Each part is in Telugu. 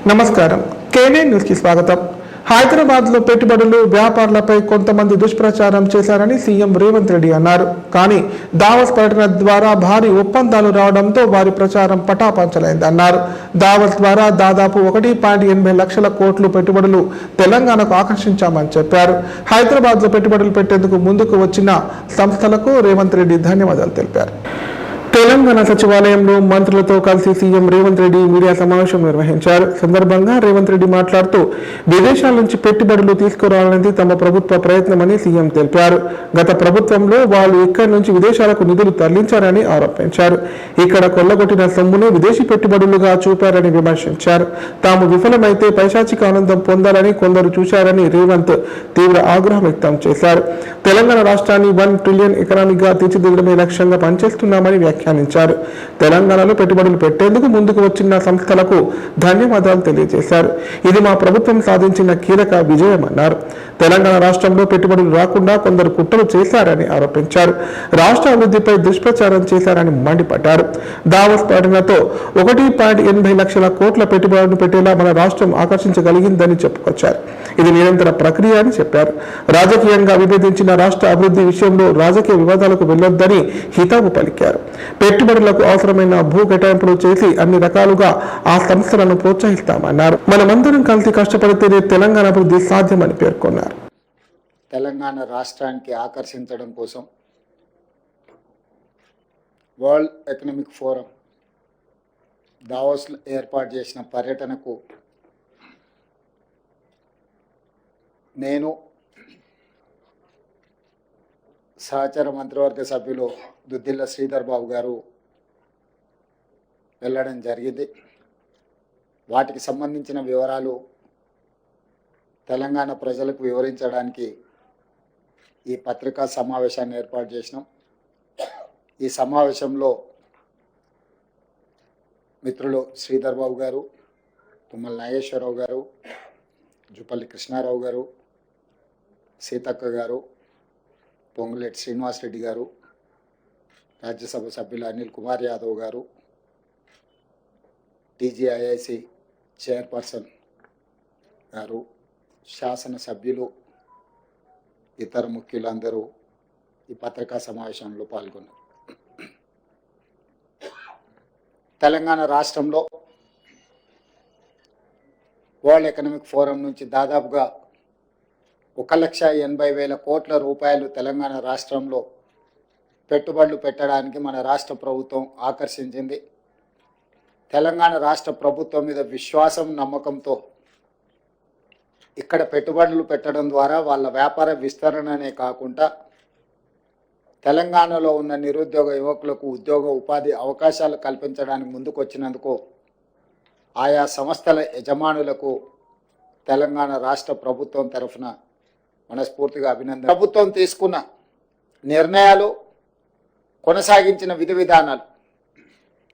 నమస్కారం. కేనే న్యూస్ కి స్వాగతం. హైదరాబాద్ లో పెట్టుబడులు వ్యాపారులపై కొంతమంది దుష్ప్రచారం చేశారని సీఎం రేవంత్ రెడ్డి అన్నారు. కానీ దావోస్ పర్యటన ద్వారా భారీ ఒప్పందాలు రావడంతో వారి ప్రచారం పటాపంచలైందన్నారు. దావోస్ ద్వారా దాదాపు 1.80 లక్షల కోట్లు పెట్టుబడులు తెలంగాణకు ఆకర్షించామని చెప్పారు. హైదరాబాద్ లో పెట్టుబడులు పెట్టేందుకు ముందుకు వచ్చిన సంస్థలకు రేవంత్ రెడ్డి ధన్యవాదాలు తెలిపారు. తెలంగాణ సచివాలయంలో మంత్రులతో కలిసి సీఎం రేవంత్ రెడ్డి మీడియా సమావేశం నిర్వహించారు. సందర్భంగా రేవంత్ రెడ్డి మాట్లాడుతూ విదేశాల నుంచి పెట్టుబడులు తీసుకురావాలనేది తమ ప్రభుత్వ ప్రయత్నమని సీఎం తెలిపారు. గత ప్రభుత్వంలో వాళ్ళు ఇక్కడి నుంచి విదేశాలకు నిధులు తరలించారని ఆరోపించారు. ఇక్కడ కొల్లగొట్టిన సొమ్మును విదేశీ పెట్టుబడులుగా చూపారని విమర్శించారు. తాము విఫలమైతే పైశాచిక ఆనందం పొందాలని కొందరు చూశారని రేవంత్ తీవ్ర ఆగ్రహం వ్యక్తం చేశారు. తెలంగాణ రాష్ట్రాన్ని 1 ట్రిలియన్ ఎకనామిక్ గా తీర్చిదిద్దడమే లక్ష్యంగా పనిచేస్తున్నామని వ్యాఖ్యానించారు. తెలంగాణలో పెట్టుబడులు పెట్టేందుకు ముందుకు వచ్చిన సంస్థలకు ధన్యవాదాలు తెలియజేశారు. ఇది మా ప్రభుత్వం సాధించిన కీలక విజయమన్నారు. తెలంగాణ రాష్ట్రంలో పెట్టుబడులు రాకుండా కొందరు కుట్రలు చేశారని ఆరోపించారు. రాష్ట్ర అభివృద్ధిపై దుష్ప్రచారం చేశారని మండిపడ్డారు. దావోస్ పర్యటనతో 1.80 లక్షల కోట్ల పెట్టుబడులను పెట్టేలా మన రాష్ట్రం ఆకర్షించగలిగిందని చెప్పుకొచ్చారు. ఇది నిరంతర ప్రక్రియ అని చెప్పారు. రాజకీయంగా విభేదించిన రాష్ట్ర అభివృద్ధి విషయంలో రాజకీయ వివాదాలకు వెళ్లొద్దని హితవు పలికారు. పెట్టుబడులకు అవసరమైన భూ కేటాయింపులు చేసి అన్ని రకాలుగా ఆ సంస్థలను ప్రోత్సహిస్తామన్నారు. మనమందరం కలిసి కష్టపడితేనే తెలంగాణ అభివృద్ధి సాధ్యమని పేర్కొన్నారు. తెలంగాణ రాష్ట్రానికి ఆకర్షించడం కోసం వరల్డ్ ఎకనామిక్ ఫోరం దావోస్ ఏర్పాటు చేసిన పర్యటనకు నేను సహచర మంత్రివర్గ సభ్యులు దుద్దిల్ల శ్రీధర్ బాబు గారు వెళ్ళడం జరిగింది. వాటికి సంబంధించిన వివరాలు తెలంగాణ ప్రజలకు వివరించడానికి ఈ పత్రికా సమావేశాన్ని ఏర్పాటు చేసినాం. ఈ సమావేశంలో మిత్రులు శ్రీధర్ బాబు గారు, తుమ్మల నాగేశ్వరరావు గారు, జుపల్లి కృష్ణారావు గారు, సీతక్క గారు, పొంగులేటి శ్రీనివాసరెడ్డి గారు, రాజ్యసభ సభ్యులు అనిల్ కుమార్ యాదవ్ గారు, టీజీఐఐసి చైర్పర్సన్ గారు, శాసన సభ్యులు, ఇతర ముఖ్యులందరూ ఈ పత్రికా సమావేశంలో పాల్గొన్నారు. తెలంగాణ రాష్ట్రంలో వరల్డ్ ఎకనామిక్ ఫోరం నుంచి దాదాపుగా 1,80,000 కోట్ల రూపాయలు తెలంగాణ రాష్ట్రంలో పెట్టుబడులు పెట్టడానికి మన రాష్ట్ర ప్రభుత్వం ఆకర్షించింది. తెలంగాణ రాష్ట్ర ప్రభుత్వం మీద విశ్వాసం, నమ్మకంతో ఇక్కడ పెట్టుబడులు పెట్టడం ద్వారా వాళ్ళ వ్యాపార విస్తరణనే కాకుండా తెలంగాణలో ఉన్న నిరుద్యోగ యువకులకు ఉద్యోగ ఉపాధి అవకాశాలు కల్పించడానికి ముందుకు వచ్చినందుకు ఆయా సంస్థల యజమానులకు తెలంగాణ రాష్ట్ర ప్రభుత్వం తరఫున మనస్ఫూర్తిగా అభినందన. ప్రభుత్వం తీసుకున్న నిర్ణయాలు, కొనసాగించిన విధి విధానాలు,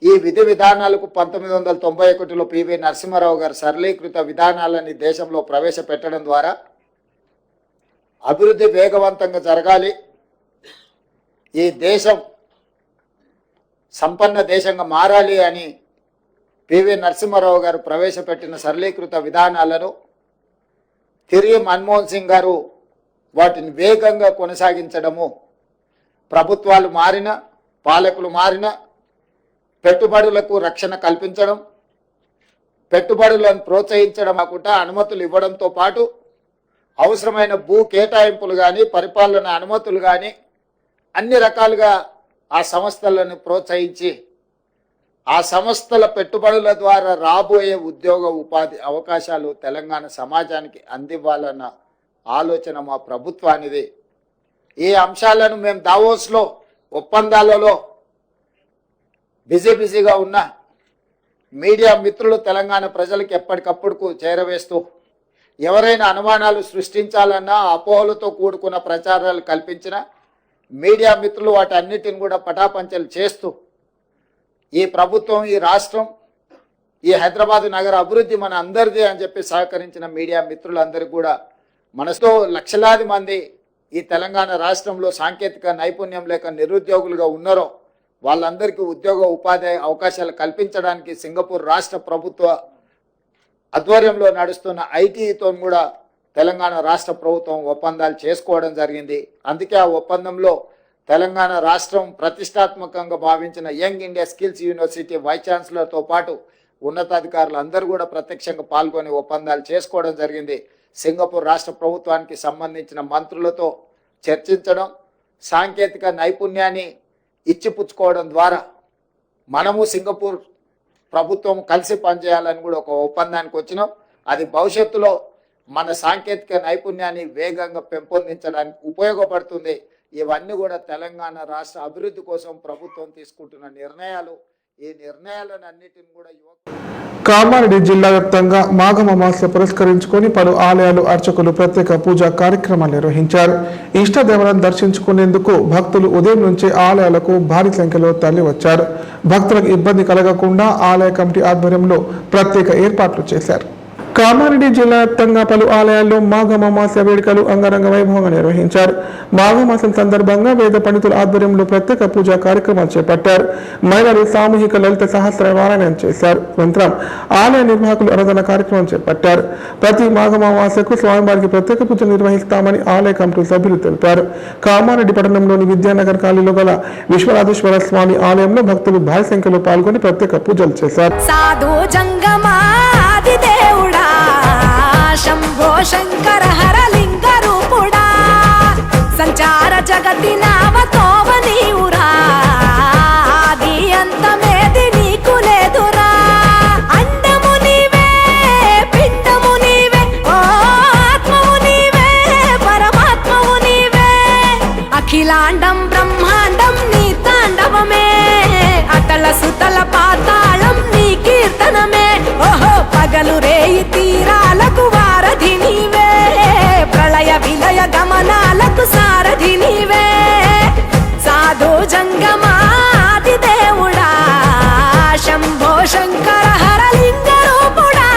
ఈ విధి విధానాలకు 1991లో పివి నరసింహారావు గారు సరళీకృత విధానాలని దేశంలో ప్రవేశపెట్టడం ద్వారా అభివృద్ధి వేగవంతంగా జరగాలి, ఈ దేశం సంపన్న దేశంగా మారాలి అని పివి నరసింహారావు గారు ప్రవేశపెట్టిన సరళీకృత విధానాలను తిరిగి మన్మోహన్ సింగ్ గారు వాటిని వేగంగా కొనసాగించడము, ప్రభుత్వాలు మారిన, పాలకులు మారిన, పెట్టుబడులకు రక్షణ కల్పించడం, పెట్టుబడులను ప్రోత్సహించడం కాకుండా అనుమతులు ఇవ్వడంతో పాటు అవసరమైన భూ కేటాయింపులు కానీ, పరిపాలన అనుమతులు కానీ అన్ని రకాలుగా ఆ సంస్థలను ప్రోత్సహించి ఆ సంస్థల పెట్టుబడుల ద్వారా రాబోయే ఉద్యోగ ఉపాధి అవకాశాలు తెలంగాణ సమాజానికి అందివ్వాలన్న ఆలోచన మా ప్రభుత్వానిది. ఈ అంశాలను మేము దావోస్లో ఒప్పందాలలో బిజీగా ఉన్న మీడియా మిత్రులు తెలంగాణ ప్రజలకు ఎప్పటికప్పుడు చేరవేస్తూ ఎవరైనా అనుమానాలు సృష్టించాలన్నా, అపోహలతో కూడుకున్న ప్రచారాలు కల్పించిన మీడియా మిత్రులు వాటి అన్నిటిని కూడా పటాపంచలు చేస్తూ ఈ ప్రభుత్వం, ఈ రాష్ట్రం, ఈ హైదరాబాద్ నగర అభివృద్ధి మన అందరిది అని చెప్పి సహకరించిన మీడియా మిత్రులందరికీ కూడా మనసుతో లక్షలాది మంది ఈ తెలంగాణ రాష్ట్రంలో సాంకేతిక నైపుణ్యం లేక నిరుద్యోగులుగా ఉన్నారో వాళ్ళందరికీ ఉద్యోగ ఉపాధి అవకాశాలు కల్పించడానికి సింగపూర్ రాష్ట్ర ప్రభుత్వ ఆధ్వర్యంలో నడుస్తున్న ఐటీతో కూడా తెలంగాణ రాష్ట్ర ప్రభుత్వం ఒప్పందాలు చేసుకోవడం జరిగింది. అందుకే ఆ ఒప్పందంలో తెలంగాణ రాష్ట్రం ప్రతిష్టాత్మకంగా భావించిన young India skills university vice ఛాన్సలర్తో పాటు ఉన్నతాధికారులు అందరూ కూడా ప్రత్యక్షంగా పాల్గొని ఒప్పందాలు చేసుకోవడం జరిగింది. సింగపూర్ రాష్ట్ర ప్రభుత్వానికి సంబంధించిన మంత్రులతో చర్చించడం, సాంకేతిక నైపుణ్యాన్ని ఇచ్చిపుచ్చుకోవడం ద్వారా మనము సింగపూర్ ప్రభుత్వం కలిసి పనిచేయాలని కూడా ఒక ఒప్పందానికి వచ్చినాం. అది భవిష్యత్తులో మన సాంకేతిక నైపుణ్యాన్ని వేగంగా పెంపొందించడానికి ఉపయోగపడుతుంది. ఇవన్నీ కూడా తెలంగాణ రాష్ట్ర అభివృద్ధి కోసం ప్రభుత్వం తీసుకుంటున్న నిర్ణయాలు. ఈ నిర్ణయాలన్నిటిని కూడా కామారెడ్డి జిల్లా వ్యాప్తంగా మాఘ అమావాస్య పురస్కరించుకొని పలు ఆలయాలు అర్చకులు ప్రత్యేక పూజా కార్యక్రమాలు నిర్వహించారు. ఇష్టదేవతలను దర్శించుకునేందుకు భక్తులు ఉదయం నుంచే ఆలయాలకు భారీ సంఖ్యలో తరలి వచ్చారు. భక్తులకు ఇబ్బంది కలగకుండా ఆలయ కమిటీ ఆధ్వర్యంలో ప్రత్యేక ఏర్పాట్లు చేశారు. కామారెడ్డి జిల్లా వ్యాప్తంగా పలు ఆలయాల్లో మాఘ అమావాస్య వేడుకలు అంగరంగ వైభవంగా నిర్వహించారు. మాఘమాసం సందర్భంగా వేద పండితుల ఆధ్వర్యంలో ప్రత్యేక పూజా కార్యక్రమాలు చేపట్టారు. మహిళలు సామూహిక లలిత సహస్ర పారాయణం చేశారు. అనంతరం ఆలయ నిర్వాహకులు అన్నదాన కార్యక్రమం చేపట్టారు. ప్రతి మాఘ అమావాస్యకు స్వామివారికి ప్రత్యేక పూజలు నిర్వహిస్తామని ఆలయ కమిటీ సభ్యులు తెలిపారు. కామారెడ్డి పట్టణంలోని విద్యానగర్ కాలనీలో గల విశ్వనాథేశ్వర స్వామి ఆలయంలో భక్తులు భారీ సంఖ్యలో పాల్గొని ప్రత్యేక పూజలు చేశారు. శంభో శంకర హర లింగ రూపుడా సంచార జగతి నామతోవ నీవురా ఆది అంతమేది నీకు లేదురా అండము నీవే పిండము నీవే ఓ ఆత్మము నీవే పరమాత్మము నీవే అఖిలాండం బ్రహ్మాండం నీ తాండవమే అతల సుతల పాతాళం నీ కీర్తనమే ఓహో పగలు రేయి తీరాలకు వారధి నీవే ప్రళయ విలయ గమనాలకు సారథి నీవే సాధు జంగమాది దేవుడా శంభో శంకర హర లింగ రూపుడా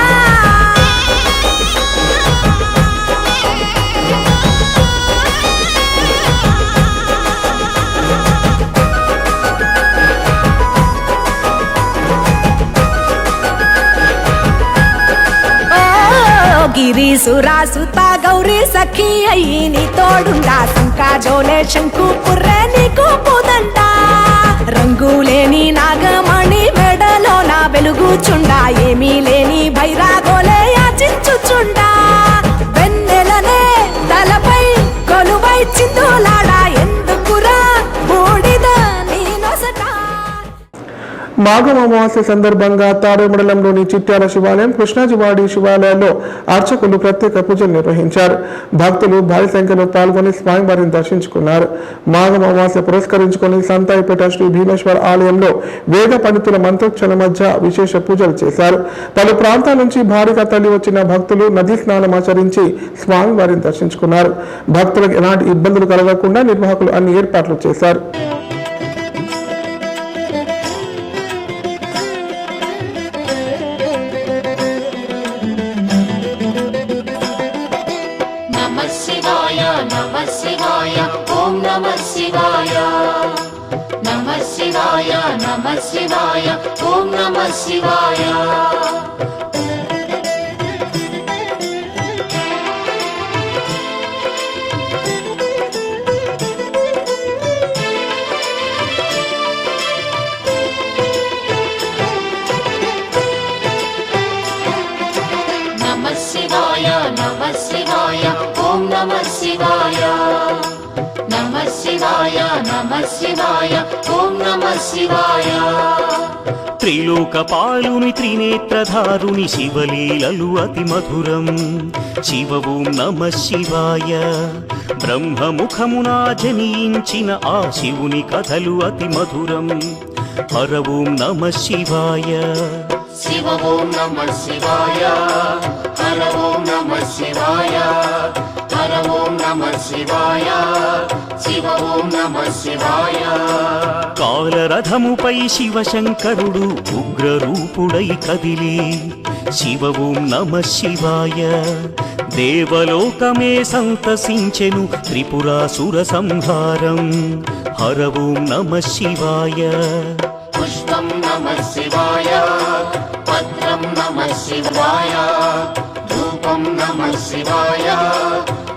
గిరీసురాసుత గౌరీ సఖీ అయ్యి నీ తోడుండా సంకాజోలే శంకు పుర్రే నీకు పుదండా రంగులేని నాగమణి మెడలో నా వెలుగుచుండా ఏమీ లేని భైరాగోలే యాచించుచుండా వెన్నెలనే తలపై కొలువై చిందులాడా ఎందుకురా బూడిద నీ నొసట. మాఘ అమావాస్య సందర్భంగా తాడే మండలంలోని చిట్యాల శివాలయం, కృష్ణాజివాడి శివాలయాల్లో అర్చకులు ప్రత్యేక పూజలు నిర్వహించారు. భక్తులు భారీ సంఖ్యలో పాల్గొని స్వామివారిని దర్శించుకున్నారు. మాఘ అమావాస్య పురస్కరించుకొని సంతాయిపేట శ్రీ భీమేశ్వర ఆలయంలో వేద పండితుల మంత్రోచ్చల మధ్య విశేష పూజలు చేశారు. పలు ప్రాంతాల నుంచి భారీగా తల్లి వచ్చిన భక్తులు నదీ స్నానం ఆచరించి స్వామివారిని దర్శించుకున్నారు. భక్తులకు ఎలాంటి ఇబ్బందులు కలగకుండా నిర్వాహకులు అన్ని ఏర్పాట్లు చేశారు. నమః శివాయ ఓం నమః శివాయ. నమః శివాయ ఓం నమః శివాయ. నమః శివాయ ఓం నమః శివాయ. త్రిలోకపాలుని త్రినేత్రధారుని శివలీలలు అతి మధురం. శివ ఓం నమః శివాయ. బ్రహ్మముఖమునా జనించిన ఆ శివుని కథలు అతి మధురం. హర ఓం నమః శివాయ. శివ ఓం నమః శివాయ. హర ఓం నమః శివాయ. హర ఓం నమః శివాయ. శివ ఓం నమః శివాయ. కాలరథముపై శివశంకరుడు ఉగ్రరూపుడై కదిలి శివ ఓం నమః శివాయ. దేవలోకమే సంతసించెను త్రిపురాసుర సంహారం. హర ఓం నమః శివాయ. పుష్పం నమః శివాయ. పత్రం నమః శివాయ ధూపం నమః శివాయ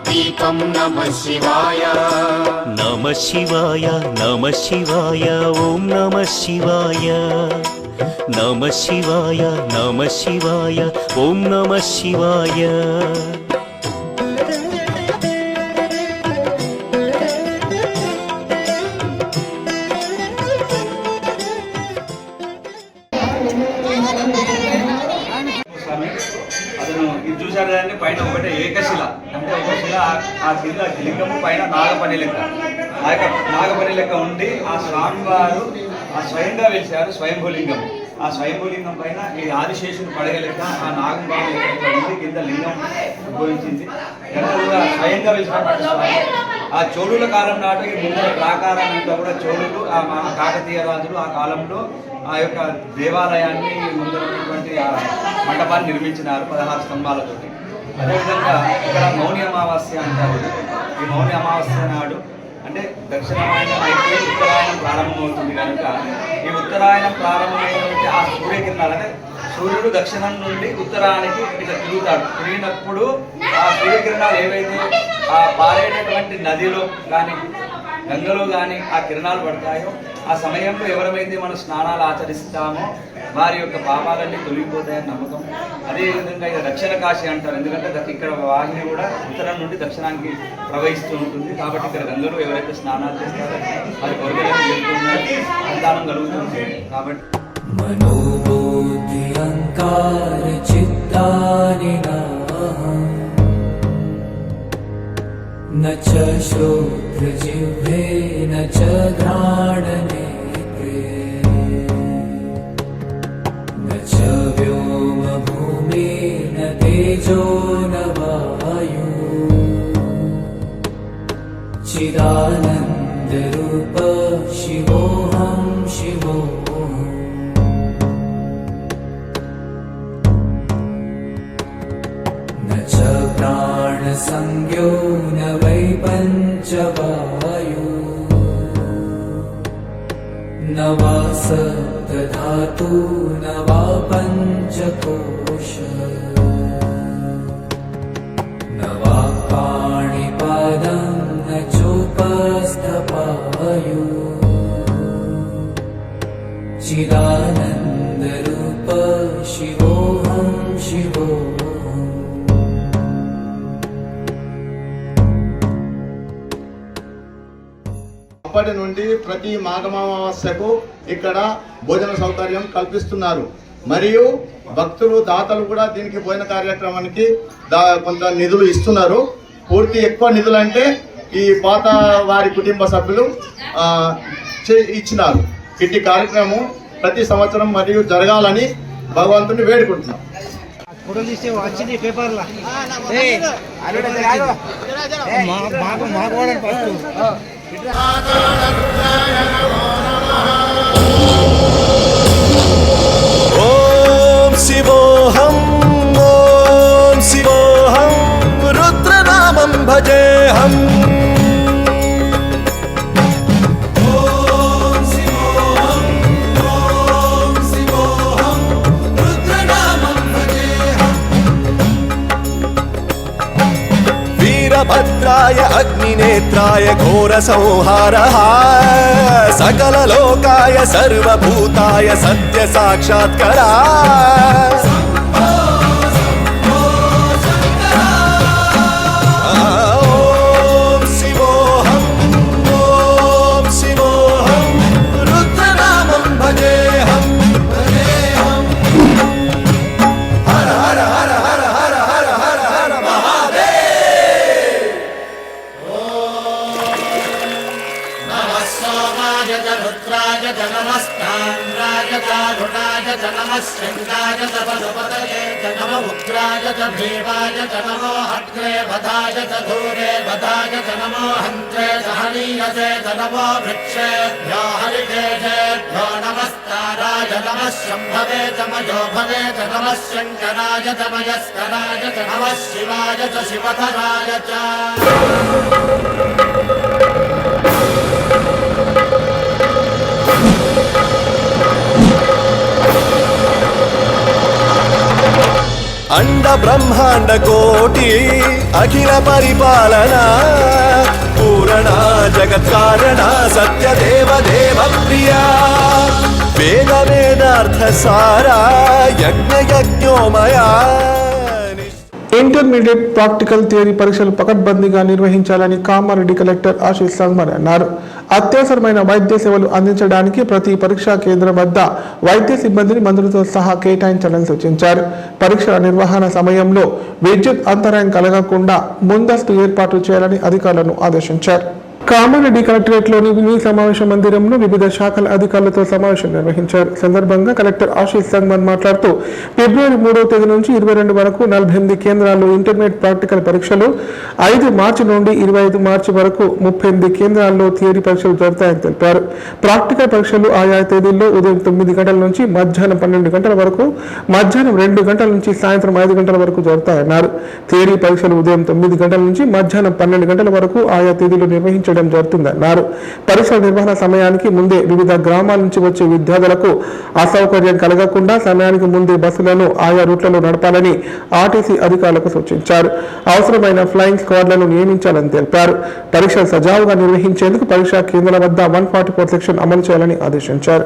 దీపం నమః శివాయ నమః శివాయ నమః శివాయ ఓం నమః శివాయ నమః శివాయ నమః శివాయ ఓం నమః శివాయ స్వామి అతను ఇది చూశారు కానీ పైన ఒకటే ఏకశిల అంటే ఒక శిల ఆ శిల లింగము పైన నాగపని లెక్క ఆ యొక్క నాగపని లెక్క ఉండి ఆ స్వామివారు ఆ స్వయంగా వెలిశారు స్వయంభూలింగం ఆ స్వయంభూలింగం పైన ఈ ఆదిశేషుని పడగ లెక్క ఆ నాగంబాబు లెక్క ఉండి కింద లింగం ఉద్భవించింది కూడా స్వయంగా వెలిసినటువంటి స్వామి ఆ చోళుల కాలం నాటికి ముందర ప్రాకారం అంతా కూడా చోళులు ఆ కాకతీయ రాజులు ఆ కాలంలో ఆ యొక్క దేవాలయాన్ని ముందర ఉన్నటువంటి ఆ మండపాన్ని నిర్మించినారు 16 స్తంభాలతోటి. అదేవిధంగా ఇక్కడ మౌని అమావాస్య అంటారు. ఈ మౌని అమావాస్య నాడు అంటే దక్షిణాయనం అయితే ఉత్తరాయణం ప్రారంభమవుతుంది కనుక ఈ ఉత్తరాయణం ప్రారంభమైనటువంటి ఆ సూర్యకిరణాలు అంటే సూర్యుడు దక్షిణం నుండి ఉత్తరానికి ఇట్లా తిరిగినప్పుడు ఆ సూర్యకిరణాలు ఏవైతే ఆ పారేటటువంటి నదిలో కానీ గంగలో కానీ ఆ కిరణాలు పడతాయో ఆ సమయంలో ఎవరైతే మనం స్నానాలు ఆచరిస్తామో వారి యొక్క పాపాలన్నీ తొలగిపోతాయని నమ్మకం. అదేవిధంగా ఇది దక్షిణ కాశీ అంటారు, ఎందుకంటే ఇక్కడ వాహిని కూడా ఉత్తరం నుండి దక్షిణానికి ప్రవహిస్తూ ఉంటుంది. కాబట్టి ఇక్కడ గంగలో ఎవరైతే స్నానాలు చేస్తారో అది కొరకలను జరుగుతున్నారు, సంతానం కలుగుతుంది. కాబట్టి మనోబుద్ధి అహంకార చిత్తాని न च श्रोत्रजिह्वे न च घ्राणनेत्रे न च व्योमभूमे न तेजो न वायु चिदानन्दरूप शिवोऽहं शिवोऽहम् न च प्राणसंज्ञो न वै पञ्चवायु न वा सप्तधातु न वा पञ्चकोश न वा पाणिपादं न चोपस्थपायु चिदानन्दरूप शिवोऽहं शिवोऽहम् అప్పటి నుండి ప్రతి మాఘమావాస్యకు ఇక్కడ భోజన సౌకర్యం కల్పిస్తున్నారు. మరియు భక్తులు దాతలు కూడా దీనికి భోజన కార్యక్రమానికి కొంత నిధులు ఇస్తున్నారు. పూర్తి ఎక్కువ నిధులు అంటే ఈ పాత వారి కుటుంబ సభ్యులు ఇచ్చినారు. ఇట్టి కార్యక్రమం ప్రతి సంవత్సరం మరియు జరగాలని భగవంతుని వేడుకుంటున్నాం. ఓం శివోహం ఓం శివోహం రుద్రనామం భజేహం भद्राय अग्निनेत्राय घोरसंहारः सकललोकाय सर्वभूताय सत्यसाक्षात्करा ॐ शिवोऽहं ॐ शिवोऽहं रुद्रनामं भजेऽहं हर हर हर हर हर हर हर हर महादेव रुद्राय च नमस्ताम्राय च रुणाय च नमः शङ्काय च पशुपतये च नम उग्राय च भीमाय च नमो हग्रे वधाय च धूरे वधाय च नमो हन्त्रे च हनीयसे च नमो वृक्षेभ्यो हरिकेशेभ्यो नमस्ताराय नमः शम्भवे च मयोभवे च नमः शङ्कराय च मयस्कराय च नमः शिवाय च शिवधराय च అండ బ్రహ్మాండ కోటి అఖిల పరిపాలన పూరణ జగత్కారణ సత్యదేవ దేవ ప్రియా వేద వేదార్థ సారా యజ్ఞ యజ్ఞోమయా. ఇంటర్మీడియట్ ప్రాక్టికల్ థియరీ పరీక్షలు పకడ్బందీగా నిర్వహించాలని కామారెడ్డి కలెక్టర్ ఆశీష్ సంగ్మర్ అన్నారు. అత్యవసరమైన వైద్య సేవలు అందించడానికి ప్రతి పరీక్షా కేంద్రం వద్ద వైద్య సిబ్బందిని మందులతో సహా కేటాయించాలని సూచించారు. పరీక్షల నిర్వహణ సమయంలో విద్యుత్ అంతరాయం కలగకుండా ముందస్తు ఏర్పాట్లు చేయాలని అధికారులను ఆదేశించారు. కామారెడ్డి కలెక్టరేట్లోని మినీ సమావేశ మందిరంలో వివిధ శాఖల అధికారులతో సమావేశం నిర్వహించారు. సందర్భంగా కలెక్టర్ ఆశీష్ సంగ్మన్ మాట్లాడుతూ ఫిబ్రవరి 3వ తేదీ నుంచి 22 వరకు 48 కేంద్రాల్లో ఇంటర్మీడియట్ ప్రాక్టికల్ పరీక్షలు, 5 మార్చి నుండి 25 మార్చి వరకు 38 కేంద్రాల్లో థియరీ పరీక్షలు జరుగుతాయని తెలిపారు. ప్రాక్టికల్ పరీక్షలు ఆయా తేదీల్లో ఉదయం 9 గంటల నుంచి మధ్యాహ్నం 12 గంటల వరకు, మధ్యాహ్నం 2 గంటల నుంచి సాయంత్రం 5 గంటల వరకు జరుగుతాయన్నారు. థియరీ పరీక్షలు ఉదయం 9 గంటల నుంచి మధ్యాహ్నం 12 గంటల వరకు ఆయా తేదీలో నిర్వహించడం జరుగుతుందన్నారు. పరీక్షల నిర్వహణ సమయానికి ముందే వివిధ గ్రామాల నుంచి వచ్చే విద్యార్థులకు అసౌకర్యం కలగకుండా సమయానికి ముందే బస్సులను ఆయా రూట్లలో నడపాలని ఆర్టీసీ అధికారులకు సూచించారు. అవసరమైన ఫ్లయింగ్ స్క్వాడ్లను నియమించాలని తెలిపారు. పరీక్షలు సజావుగా నిర్వహించేందుకు పరీక్షా కేంద్రాల వద్ద 144 సెక్షన్ అమలు చేయాలని ఆదేశించారు.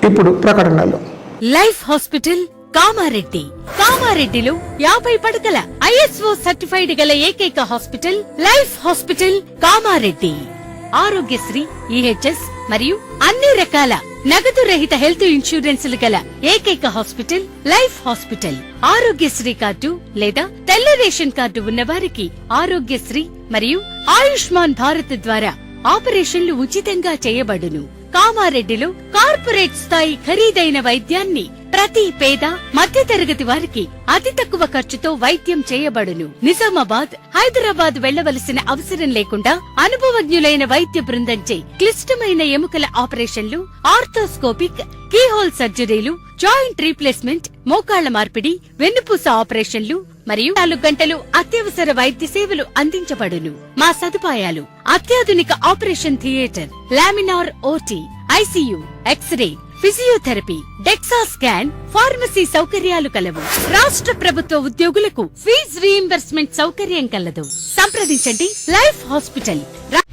ఇప్పుడు ప్రకటనలు. Life hospital Kamareddy. కామారెడ్డిలో 50 పడకల ISO సర్టిఫైడ్ గల ఏకైక hospital life hospital Kamareddy. Aarogyasri, EHS మరియు అన్ని రకాల నగదు రహిత హెల్త్ ఇన్సూరెన్సులు గల ఏకైక hospital life hospital. Aarogyasri card లేదా తెల్ల రేషన్ కార్డు ఉన్న వారికి ఆరోగ్యశ్రీ మరియు ఆయుష్మాన్ భారత్ ద్వారా ఆపరేషన్లు ఉచితంగా చేయబడును. కామారెడ్డిలో కార్పొరేట్ స్థాయి ఖరీదైన వైద్యాన్ని ప్రతి పేద మధ్యతరగతి వారికి అతి తక్కువ ఖర్చుతో వైద్యం చేయబడును. నిజామాబాద్, హైదరాబాద్ వెళ్లవలసిన అవసరం లేకుండా అనుభవజ్ఞులైన వైద్య బృందంచే క్లిష్టమైన ఎముకల ఆపరేషన్లు, ఆర్థోస్కోపిక్, కీహోల్ సర్జరీలు, జాయింట్ రీప్లేస్మెంట్, మోకాళ్ల మార్పిడి, వెన్నుపూస ఆపరేషన్లు మరియు 4 గంటలు అత్యవసర వైద్య సేవలు అందించబడును. మా సదుపాయాలు: అత్యాధునిక operation theatre, laminar OT, ICU, x ray, physiotherapy, DEXA scan, pharmacy సౌకర్యాలు కలవు. రాష్ట్ర ప్రభుత్వ ఉద్యోగులకు ఫీజు రీయింబర్స్మెంట్ సౌకర్యం కలదు. సంప్రదించండి లైఫ్ హాస్పిటల్.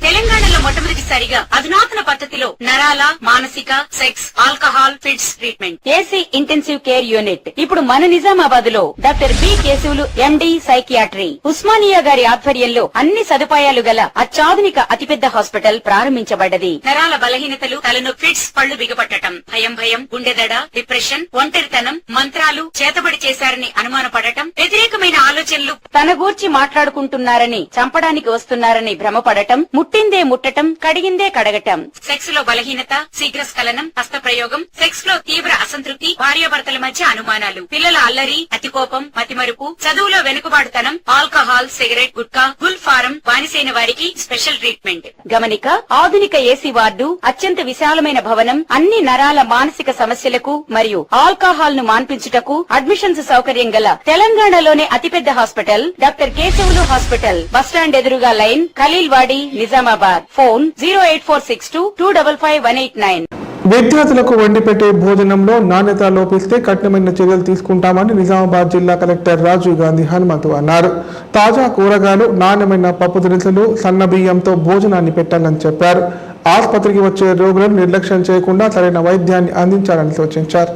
తెలంగాణలో మొట్టమొదటిసారిగా అధునాతన పద్ధతిలో నరాల, మానసిక, sex, alcohol, fits treatment, AC intensive care unit ఇప్పుడు మన నిజామాబాద్ లో doctor B Keshavulu MD psychiatry, Osmania గారి ఆధ్వర్యంలో అన్ని సదుపాయాలు గల అత్యాధునిక అతిపెద్ద హాస్పిటల్ ప్రారంభించబడ్డది. నరాల బలహీనతలు, తలనొప్పి, ఫిట్స్, పళ్లు బిగపట్టడం, భయం, గుండెదడ, డిప్రెషన్, ఒంటరితనం, మంత్రాలు చేతబడి చేశారని అనుమానపడటం, వ్యతిరేకమైన ఆలోచనలు, తన గూర్చి మాట్లాడుకుంటున్నారని, చంపడానికి వస్తున్నారని భ్రమపడటం, ముట్టిందే ముట్టటం, కడిగిందే కడగటం, సెక్స్ లో బలహీనత, శీఘ్రస్ఖలనం, హస్తప్రయోగం, సెక్స్ లో తీవ్ర అసంతృప్తి, భార్యాభర్తల మధ్య అనుమానాలు, పిల్లల అల్లరి, అతికోపం, మతిమరుపు, చదువులో వెనుకబాటుతనం, alcohol, cigarette, gutka, Gul form బానిసైన వారికి స్పెషల్ ట్రీట్మెంట్. గమనిక: ఆధునిక ఏసీ వార్డు, అత్యంత విశాలమైన భవనం, అన్ని నరాల మానసిక సమస్యలకు మరియు ఆల్కహాల్ ను మాన్పించుటకు అడ్మిషన్స్ సౌకర్యం గల తెలంగాణలోనే అతిపెద్ద hospital doctor Keshavulu hospital. Bus stand ఎదురుగా లైన్, ఖలీల్వాడి, నిజామాబాద్. ఫోన్ 08462255189. విద్యార్థులకు వండిపెట్టే భోజనంలో నాణ్యత లోపిస్తే కఠినమైన చర్యలు తీసుకుంటామని నిజామాబాద్ జిల్లా కలెక్టర్ రాజీవ్ గాంధీ హనుమంతు అన్నారు. తాజా కూరగాయలు, నాణ్యమైన పప్పు దినుసులు, సన్న బియ్యంతో భోజనాన్ని పెట్టాలని చెప్పారు. ఆసుపత్రికి వచ్చే రోగులను నిర్లక్ష్యం చేయకుండా సరైన వైద్యాన్ని అందించాలని సూచించారు.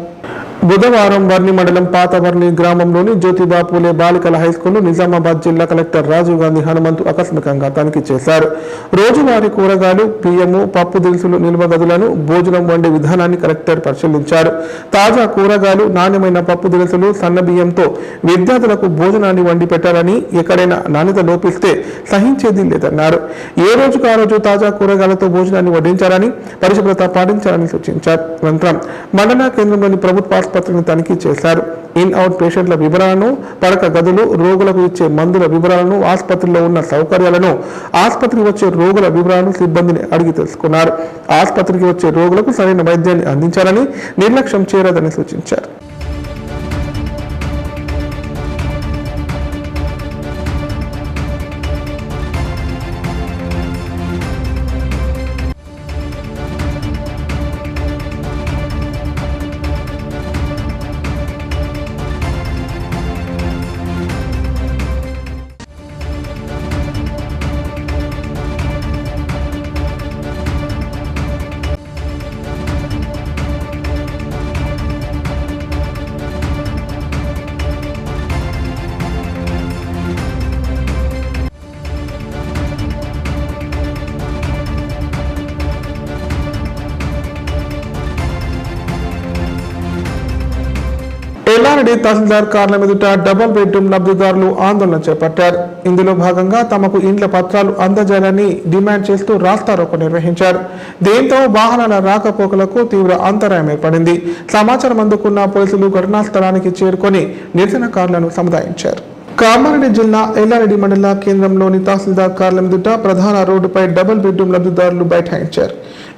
బుధవారం వర్ణి మండలం పాతవర్ణి గ్రామంలోని జ్యోతిబాపూలే బాలికల హైస్కూల్ నిజామాబాద్ జిల్లా కలెక్టర్ రాజీవ్ గాంధీ హనుమంతు ఆకస్మికంగా తనిఖీ చేశారు. రోజువారీ కూరగాయలు, బియ్యము, పప్పు దినుసులు నిల్వ గదులను, భోజనం వండే విధానాన్ని కలెక్టర్ పరిశీలించారు. తాజా కూరగాయలు, నాణ్యమైన పప్పు దినుసులు, సన్న బియ్యంతో విద్యార్థులకు భోజనాన్ని వండి పెట్టాలని, ఎక్కడైనా నాణ్యత లోపిస్తే సహించేది లేదన్నారు. ఏ రోజుకు ఆ రోజు తాజా కూరగాయలతో భోజనాన్ని వడ్డించాలని, పరిశుభ్రత పాటించాలని సూచించారు. అనంతరం మండల కేంద్రంలోని ప్రభుత్వ ఆసుపత్రిని తనిఖీ చేశారు. ఇన్ అవుట్ పేషెంట్ల వివరాలను, పడక గదులు, రోగులకు ఇచ్చే మందుల వివరాలను, ఆసుపత్రిలో ఉన్న సౌకర్యాలను, ఆసుపత్రికి వచ్చే రోగుల వివరాలను సిబ్బందిని అడిగి తెలుసుకున్నారు. ఆసుపత్రికి వచ్చే రోగులకు సరైన వైద్యాన్ని అందించాలని, నిర్లక్ష్యం చేయరాదని సూచించారు. ఎల్లారెడ్డి తహసీల్దార్ కార్యాలయం ఎదుట డబుల్ బెడ్రూమ్ లబ్ధిదారులు ఆందోళన చేపట్టారు. ఇందులో భాగంగా తమకు ఇండ్ల పత్రాలు అందజేయాలని డిమాండ్ చేస్తూ రాస్తారోకో నిర్వహించారు. దీంతో వాహనాల రాకపోకలకు తీవ్ర అంతరాయం ఏర్పడింది. సమాచారం అందుకున్న పోలీసులు ఘటనా స్థలానికి చేరుకొని నిరసనకారులను సముదాయించారు. కామారెడ్డి జిల్లా ఎల్లారెడ్డి మండల కేంద్రంలోని తహసీల్దార్ కార్యాలయం ఎదుట ప్రధాన రోడ్డుపై డబుల్ బెడ్రూమ్ లబ్ధిదారులు బైఠాయించారు.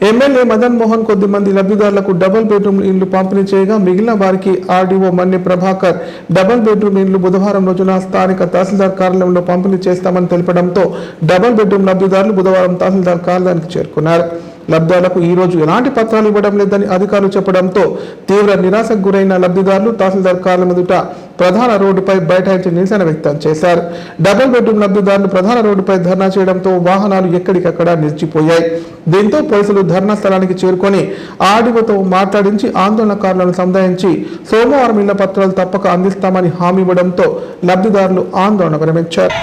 ఎమ్మెల్యే మదన్ మోహన్ కొద్ది మంది లబ్ధిదారులకు డబుల్ బెడ్రూమ్ ఇండ్లు పంపిణీ చేయగా మిగిలిన వారికి RDO Manne Prabhakar double bedroom ఇండ్లు బుధవారం రోజున స్థానిక తహసీల్దార్ కార్యాలయంలో పంపిణీ చేస్తామని తెలపడంతో డబుల్ బెడ్రూమ్ లబ్ధిదారులు బుధవారం తహసీల్దార్ కార్యాలయానికి చేరుకున్నారు. లబ్ధిదారులకు ఈ రోజు ఎలాంటి పత్రాలు ఇవ్వడం లేదని అధికారులు చెప్పడంతో తీవ్ర నిరాశకు గురైన లబ్ధిదారులు తహసీల్దార్ కార్యాలయం ఎదుట ప్రధాన రోడ్డుపై బైఠాయించి నిరసన వ్యక్తం చేశారు. డబుల్ బెడ్రూమ్ లబ్ధిదారులు ప్రధాన రోడ్డుపై ధర్నా చేయడంతో వాహనాలు ఎక్కడికక్కడ నిలిచిపోయాయి. దీంతో పోలీసులు ధర్నా స్థలానికి చేరుకొని ఆర్డీఓతో మాట్లాడించి ఆందోళనకారులను సముదాయించి సోమవారం ఇళ్ల పత్రాలు తప్పక అందిస్తామని హామీ ఇవ్వడంతో లబ్ధిదారులు ఆందోళన విరమించారు.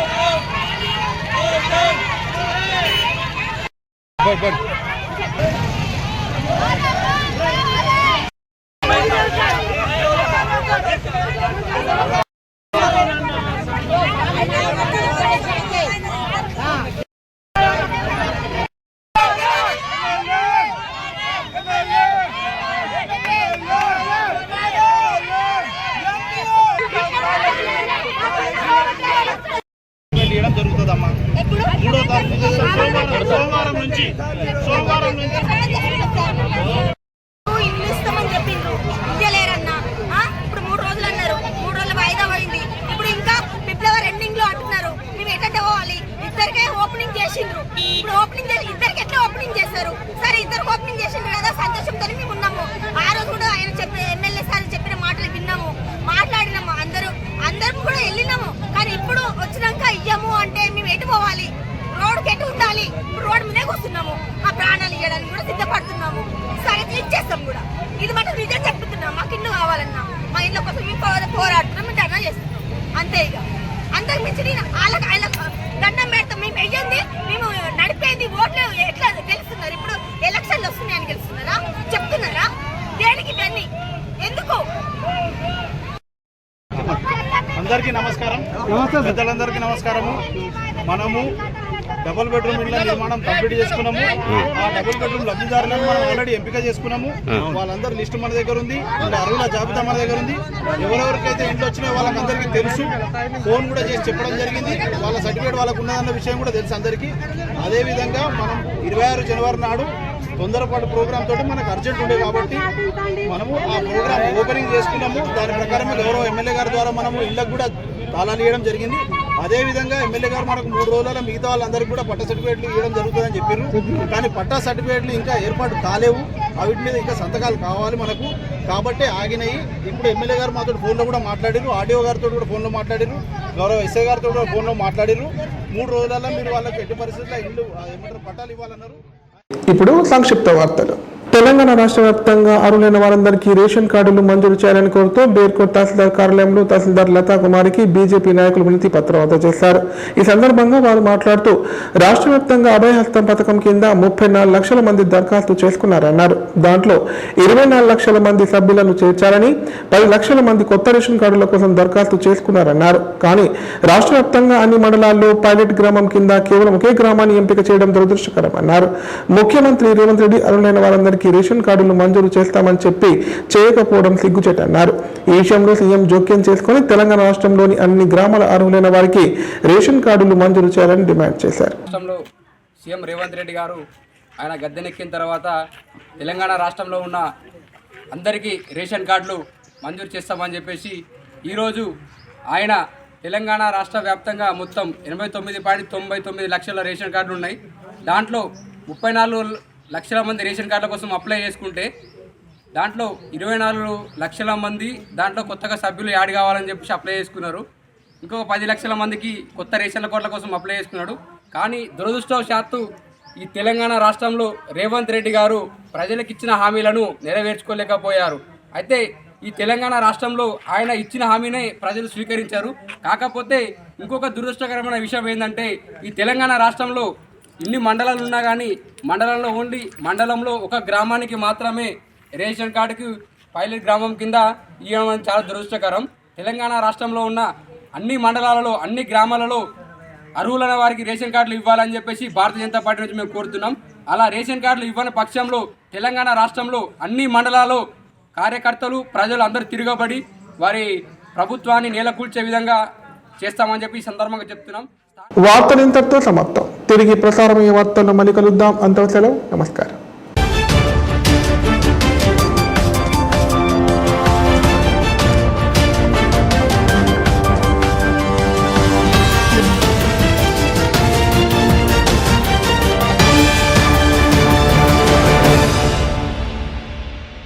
ఇల్లు ఇస్తామని చెప్పిండ్రు, ఇయ్యలేరన్నా. ఇప్పుడు 3 రోజులు అన్నారు, 3 రోజులు వాయిదా పోయింది. ఇప్పుడు ఇంకా ఫిబ్రవరి ఎండింగ్ లో అంటున్నారు. మేము ఎట్లా పోవాలి? ఇద్దరికే ఓపెనింగ్ చేసిండ్రు. ఇప్పుడు ఓపెనింగ్ చేసి ఇద్దరికి ఎట్లా ఓపెనింగ్ చేస్తారు? సరే, ఇద్దరికి ఓపెనింగ్ చేసిండ్రు కదా, సంతోషంతో మేము ఉన్నాము. ఆ రోజు కూడా ఆయన చెప్పిన ఎమ్మెల్యే సార్ చెప్పిన మాటలు విన్నాము, మాట్లాడినాము, అందరం కూడా వెళ్ళినాము. కానీ ఇప్పుడు వచ్చినాక ఇయ్యము అంటే మేము ఎటు పోవాలి? రోడ్డుకి ఎటు ఉండాలి? రోడ్డు మీదే కూర్చున్నాము. మా ప్రాణాలు ఇవ్వడానికి కూడా సిద్ధపడుతున్నాము. సరే, ఇచ్చేస్తాం కూడా. ఇది మటు నిజం చెప్తున్నాం. మాకు ఇల్లు కావాలన్నా, మా ఇళ్ళ కోసం మేము పోరాడుతున్నాం, మేము ధర్నా చేస్తున్నాం. అంతే. ఇక అందరికి మించి ఆయన దండం పెడతాం. మేము వెయ్యింది, మేము నడిపేది ఓట్లు ఎట్లా గెలుస్తున్నారు? ఇప్పుడు ఎలక్షన్లు వస్తున్నాయని గెలుస్తున్నారా? చెప్తున్నారా? దేనికి ఇవన్నీ ఎందుకు? అందరికీ నమస్కారం. పెద్దలందరికీ నమస్కారము. మనము డబుల్ బెడ్రూమ్ ఇళ్ళ నిర్మాణం కంప్లీట్ చేసుకున్నాము. ఆ డబుల్ బెడ్రూమ్ లబ్ధిదారులను మనం ఆల్రెడీ ఎంపిక చేసుకున్నాము. వాళ్ళందరూ లిస్టు మన దగ్గర ఉంది, అర్హుల జాబితా మన దగ్గర ఉంది. ఎవరెవరికైతే ఇంట్లో వచ్చినాయో వాళ్ళందరికీ తెలుసు. ఫోన్ కూడా చేసి చెప్పడం జరిగింది. వాళ్ళ సర్టిఫికేట్ వాళ్ళకు ఉన్నదన్న విషయం కూడా తెలుసు అందరికీ. అదేవిధంగా మనం 26 జనవరి నాడు తొందరపాటు ప్రోగ్రామ్ తోటి మనకు అర్జెంట్ ఉండే కాబట్టి మనము ఆ ప్రోగ్రామ్ ఓపెనింగ్ చేసుకున్నాము. దాని ప్రకారమే గౌరవ ఎమ్మెల్యే గారి ద్వారా మనము ఇళ్ళకు కూడా తాళాలు ఇవ్వడం జరిగింది. అదేవిధంగా ఎమ్మెల్యే గారు మనకు 3 రోజుల మిగతా వాళ్ళందరికీ కూడా పట్టా సర్టిఫికేట్లు ఇవ్వడం జరుగుతుందని చెప్పారు. కానీ పట్టా సర్టిఫికేట్లు ఇంకా ఏర్పాటు కాలేవు. వీటి మీద ఇంకా సంతకాలు కావాలి మనకు, కాబట్టి ఆగినాయి. ఇప్పుడు ఎమ్మెల్యే గారు మాతో ఫోన్లో కూడా మాట్లాడారు, ఆర్డీఓ గారితో కూడా ఫోన్లో మాట్లాడారు, గౌరవ ఎస్ఐ గారితో కూడా ఫోన్లో మాట్లాడారు. 3 రోజులలో మీరు వాళ్ళకి ఎట్టి పరిస్థితుల్లో ఇల్లు ఏమంటారు పట్టాలు ఇవ్వాలన్నారు. ఇప్పుడు సంక్షిప్త వార్తలు. తెలంగాణ రాష్ట్ర వ్యాప్తంగా అర్హులైన వారందరికీ రేషన్ కార్డులు మంజూరు చేయాలని కోరుతూ బేర్కోట్ తహసీల్దార్ కార్యాలయంలో తహసీల్దార్ లతా కుమారికి బీజేపీ నాయకులు వినతి పత్రం అందజేశారు. ఈ సందర్భంగా వారు మాట్లాడుతూ రాష్ట్ర వ్యాప్తంగా అభయహస్తం పథకం కింద 34 లక్షల మంది దరఖాస్తు చేసుకున్నారన్నారు. దాంట్లో 24 లక్షల మంది సభ్యులను చేర్చారని 10 లక్షల మంది కొత్త రేషన్ కార్డుల కోసం దరఖాస్తు చేసుకున్నారన్నారు. కానీ రాష్ట్ర వ్యాప్తంగా అన్ని మండలాల్లో పైలట్ గ్రామం కింద కేవలం ఒకే గ్రామాన్ని ఎంపిక చేయడం దురదృష్టకరమన్నారు. ముఖ్యమంత్రి రేవంత్ రెడ్డి అర్హులైన వారందరికీ రేషన్ కార్డులు మంజూరు చేస్తామని చెప్పి చేయకపోవడం సిగ్గుచేటన్నారు. ఈ విషయంలో సీఎం జోక్యం చేసుకుని తెలంగాణ రాష్ట్రంలోని అన్ని గ్రామాల అర్హులైన వారికి రేషన్ కార్డులు మంజూరు చేయాలని డిమాండ్ చేశారు. రాష్ట్రంలో సీఎం రేవంత్ రెడ్డి గారు ఆయన గద్దెనెక్కిన తర్వాత తెలంగాణ రాష్ట్రంలో ఉన్న అందరికీ రేషన్ కార్డులు మంజూరు చేస్తామని చెప్పేసి ఈరోజు ఆయన తెలంగాణ రాష్ట్ర వ్యాప్తంగా మొత్తం 89.99 లక్షల రేషన్ కార్డులు ఉన్నాయి. దాంట్లో 34 లక్షల మంది రేషన్ కార్డుల కోసం అప్లై చేసుకుంటే దాంట్లో 24 లక్షల మంది దాంట్లో కొత్తగా సభ్యులు యాడ్ కావాలని చెప్పేసి అప్లై చేసుకున్నారు. ఇంకొక 10 లక్షల మందికి కొత్త రేషన్ కార్డుల కోసం అప్లై చేసుకున్నాడు. కానీ దురదృష్టవశాత్తు ఈ తెలంగాణ రాష్ట్రంలో రేవంత్ రెడ్డి గారు ప్రజలకు ఇచ్చిన హామీలను నెరవేర్చుకోలేకపోయారు. అయితే ఈ తెలంగాణ రాష్ట్రంలో ఆయన ఇచ్చిన హామీనే ప్రజలు స్వీకరించారు. కాకపోతే ఇంకొక దురదృష్టకరమైన విషయం ఏంటంటే ఈ తెలంగాణ రాష్ట్రంలో ఇన్ని మండలాలు ఉన్నా కానీ మండలంలో ఓన్లీ మండలంలో ఒక గ్రామానికి మాత్రమే రేషన్ కార్డుకి పైలట్ గ్రామం కింద ఇవ్వడం చాలా దురదృష్టకరం. తెలంగాణ రాష్ట్రంలో ఉన్న అన్ని మండలాలలో అన్ని గ్రామాలలో అర్హులైన వారికి రేషన్ కార్డులు ఇవ్వాలని చెప్పేసి భారతీయ జనతా పార్టీ నుంచి మేము కోరుతున్నాం. అలా రేషన్ కార్డులు ఇవ్వని పక్షంలో తెలంగాణ రాష్ట్రంలో అన్ని మండలాల్లో కార్యకర్తలు ప్రజలు అందరూ తిరగబడి వారి ప్రభుత్వాన్ని నేలకూల్చే విధంగా చేస్తామని చెప్పి ఈ సందర్భంగా చెప్తున్నాం. వార్తలు ఇంతటితో సమాప్తం. తిరిగి ప్రసారమయ్యే వార్తల్లో మళ్ళీ కలుద్దాం. అంతవరకు సెలవు. నమస్కారం.